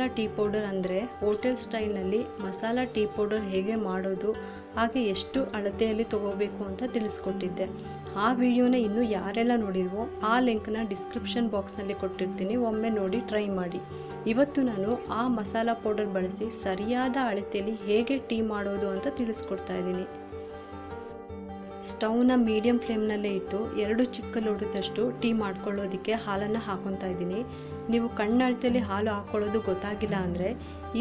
Masala tea powder ಅಂದರೆ hotel ಸ್ಟೈಲ್ನಲ್ಲಿ masala tea powder ಹೇಗೆ ಮಾಡೋದು, ಹಾಗೆ ಎಷ್ಟು ಅಳತೆಯಲ್ಲಿ ತಗೋಬೇಕು ಅಂತ ತಿಳಿಸ್ಕೊಟ್ಟಿದ್ದೆ. ಆ ವಿಡಿಯೋನ ಇನ್ನೂ ಯಾರೆಲ್ಲ ನೋಡಿಲ್ವೋ ಆ ಲಿಂಕ್ನ ಡಿಸ್ಕ್ರಿಪ್ಷನ್ ಬಾಕ್ಸ್ನಲ್ಲಿ ಕೊಟ್ಟಿರ್ತೀನಿ, ಒಮ್ಮೆ ನೋಡಿ ಟ್ರೈ ಮಾಡಿ. ಇವತ್ತು ನಾನು ಆ ಮಸಾಲಾ ಪೌಡರ್ ಬಳಸಿ ಸರಿಯಾದ ಅಳತೆಯಲ್ಲಿ ಹೇಗೆ ಟೀ ಮಾಡೋದು ಅಂತ ತಿಳಿಸ್ಕೊಡ್ತಾ ಇದ್ದೀನಿ. ಸ್ಟವ್ನ ಮೀಡಿಯಂ ಫ್ಲೇಮ್ನಲ್ಲೇ ಇಟ್ಟು 2 ಚಿಕ್ಕ ಲೋಟದಷ್ಟು ಟೀ ಮಾಡ್ಕೊಳ್ಳೋದಕ್ಕೆ ಹಾಲನ್ನು ಹಾಕೊತಾ ಇದ್ದೀನಿ. ನೀವು ಕಣ್ಣಳತೆಯಲ್ಲಿ ಹಾಲು ಹಾಕ್ಕೊಳ್ಳೋದು ಗೊತ್ತಾಗಿಲ್ಲ ಅಂದರೆ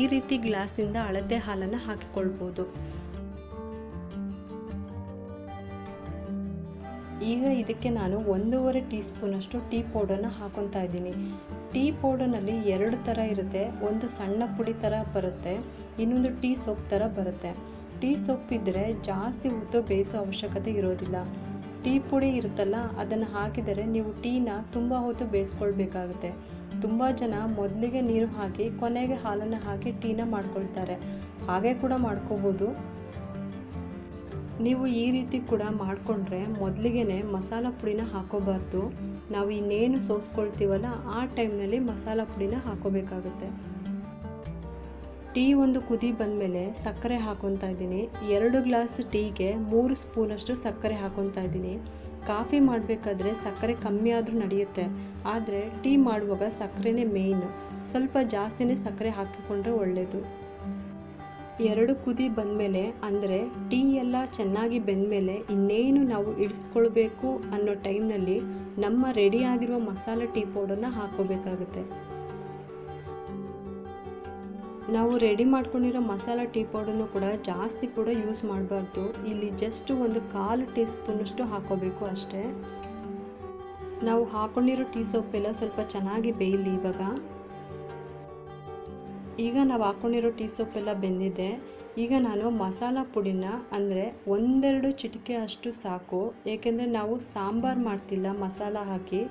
ಈ ರೀತಿ ಗ್ಲಾಸ್ನಿಂದ ಅಳತೆ ಹಾಲನ್ನು ಹಾಕಿಕೊಳ್ಬೋದು. ಈಗ ಇದಕ್ಕೆ ನಾನು 1.5 ಟೀ ಸ್ಪೂನಷ್ಟು ಟೀ ಪೌಡರ್ನ ಹಾಕೊತಾ ಇದ್ದೀನಿ. ಟೀ ಪೌಡರ್ನಲ್ಲಿ 2 ಥರ ಇರುತ್ತೆ. ಒಂದು ಸಣ್ಣ ಪುಡಿ ಥರ ಬರುತ್ತೆ, ಇನ್ನೊಂದು ಟೀ ಸೋಪ್ ಥರ ಬರುತ್ತೆ. ಟೀ ಸೊಪ್ಪಿದ್ದರೆ ಜಾಸ್ತಿ ಹೊತ್ತು ಬೇಯಿಸೋ ಅವಶ್ಯಕತೆ ಇರೋದಿಲ್ಲ. ಟೀ ಪುಡಿ ಇರುತ್ತಲ್ಲ, ಅದನ್ನು ಹಾಕಿದರೆ ನೀವು ಟೀನ ತುಂಬ ಹೊತ್ತು ಬೇಯಿಸ್ಕೊಳ್ಬೇಕಾಗುತ್ತೆ. ತುಂಬ ಜನ ಮೊದಲಿಗೆ ನೀರು ಹಾಕಿ ಕೊನೆಗೆ ಹಾಲನ್ನು ಹಾಕಿ ಟೀನ ಮಾಡ್ಕೊಳ್ತಾರೆ. ಹಾಗೆ ಕೂಡ ಮಾಡ್ಕೋಬೋದು. ನೀವು ಈ ರೀತಿ ಕೂಡ ಮಾಡಿಕೊಂಡ್ರೆ ಮೊದಲಿಗೆ ಮಸಾಲ ಪುಡಿನ ಹಾಕೋಬಾರ್ದು. ನಾವು ಇನ್ನೇನು ಸೋಸ್ಕೊಳ್ತೀವಲ್ಲ ಆ ಟೈಮ್ನಲ್ಲಿ ಮಸಾಲ ಪುಡಿನ ಹಾಕೋಬೇಕಾಗುತ್ತೆ. ಟೀ ಒಂದು ಕುದಿ ಬಂದಮೇಲೆ ಸಕ್ಕರೆ ಹಾಕೊತಾ ಇದ್ದೀನಿ. 2 ಗ್ಲಾಸ್ ಟೀಗೆ 3 ಸ್ಪೂನಷ್ಟು ಸಕ್ಕರೆ ಹಾಕೊತಾ ಇದ್ದೀನಿ. ಕಾಫಿ ಮಾಡಬೇಕಾದ್ರೆ ಸಕ್ಕರೆ ಕಮ್ಮಿ ಆದರೂ ನಡೆಯುತ್ತೆ, ಆದರೆ ಟೀ ಮಾಡುವಾಗ ಸಕ್ಕರೆನೇ ಮೇಯ್ನು. ಸ್ವಲ್ಪ ಜಾಸ್ತಿನೇ ಸಕ್ಕರೆ ಹಾಕಿಕೊಂಡ್ರೆ ಒಳ್ಳೆಯದು. 2 ಕುದಿ ಬಂದಮೇಲೆ ಅಂದರೆ ಟೀ ಎಲ್ಲ ಚೆನ್ನಾಗಿ ಬೆಂದಮೇಲೆ ಇನ್ನೇನು ನಾವು ಇಳಿಸ್ಕೊಳ್ಬೇಕು ಅನ್ನೋ ಟೈಮ್ನಲ್ಲಿ ನಮ್ಮ ರೆಡಿಯಾಗಿರುವ ಮಸಾಲೆ ಟೀ ಪೌಡರ್ನ ಹಾಕೋಬೇಕಾಗುತ್ತೆ. ನಾವು ರೆಡಿ ಮಾಡ್ಕೊಂಡಿರೋ ಮಸಾಲ ಟೀ ಪೌಡರ್ನು ಕೂಡ ಜಾಸ್ತಿ ಕೂಡ ಯೂಸ್ ಮಾಡಬಾರ್ದು. ಇಲ್ಲಿ ಜಸ್ಟ್ ಒಂದು 1/4 ಟೀ ಸ್ಪೂನಷ್ಟು ಹಾಕೋಬೇಕು ಅಷ್ಟೇ. ನಾವು ಹಾಕೊಂಡಿರೋ ಟೀ ಸೊಪ್ಪೆಲ್ಲ ಸ್ವಲ್ಪ ಚೆನ್ನಾಗಿ ಬೇಯಲಿ. ಈಗ ನಾವು ಹಾಕೊಂಡಿರೋ ಟೀ ಸೊಪ್ಪೆಲ್ಲ ಬೆಂದಿದೆ. ಈಗ ನಾನು ಮಸಾಲ ಪುಡಿನ ಅಂದರೆ 1-2 ಚಿಟಿಕೆ ಅಷ್ಟು ಸಾಕು, ಏಕೆಂದರೆ ನಾವು ಸಾಂಬಾರು ಮಾಡ್ತಿಲ್ಲ. ಮಸಾಲ ಹಾಕಿ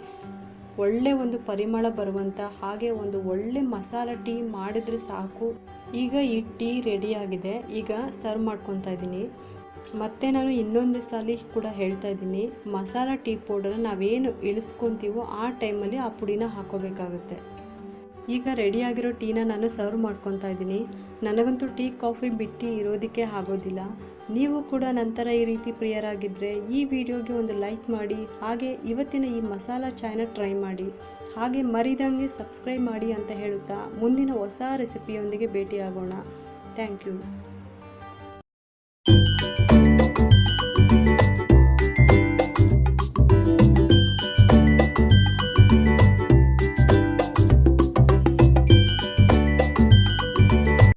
ಒಳ್ಳೆ ಒಂದು ಪರಿಮಳ ಬರುವಂಥ ಹಾಗೆ ಒಂದು ಒಳ್ಳೆ ಮಸಾಲ ಟೀ ಮಾಡಿದರೆ ಸಾಕು. ಈಗ ಈ ಟೀ ರೆಡಿಯಾಗಿದೆ. ಈಗ ಸರ್ವ್ ಮಾಡ್ಕೊತಾ ಇದ್ದೀನಿ. ಮತ್ತು ನಾನು ಇನ್ನೊಂದು ಸಲ ಕೂಡ ಹೇಳ್ತಾ ಇದ್ದೀನಿ, ಮಸಾಲ ಟೀ ಪೌಡರ್ ನಾವೇನು ಇಳಿಸ್ಕೊತೀವೋ ಆ ಟೈಮಲ್ಲಿ ಆ ಪುಡಿನ ಹಾಕೋಬೇಕಾಗುತ್ತೆ. ಈಗ ರೆಡಿಯಾಗಿರೋ ಟೀನ ನಾನು ಸರ್ವ್ ಮಾಡ್ಕೊತಾ ಇದ್ದೀನಿ. ನನಗಂತೂ ಟೀ ಕಾಫಿ ಬಿಟ್ಟು ಇರೋದಕ್ಕೆ ಆಗೋದಿಲ್ಲ. ನೀವು ಕೂಡ ನಂತರ ಈ ರೀತಿ ಪ್ರಿಯರಾಗಿದ್ದರೆ ಈ ವಿಡಿಯೋಗೆ ಒಂದು ಲೈಕ್ ಮಾಡಿ, ಹಾಗೆ ಇವತ್ತಿನ ಈ ಮಸಾಲ ಚಾಯ್ನ ಟ್ರೈ ಮಾಡಿ, ಹಾಗೆ ಮರಿದಂಗೆ ಸಬ್ಸ್ಕ್ರೈಬ್ ಮಾಡಿ ಅಂತ ಹೇಳುತ್ತಾ ಮುಂದಿನ ಹೊಸ ರೆಸಿಪಿಯೊಂದಿಗೆ ಭೇಟಿಯಾಗೋಣ. Thank you.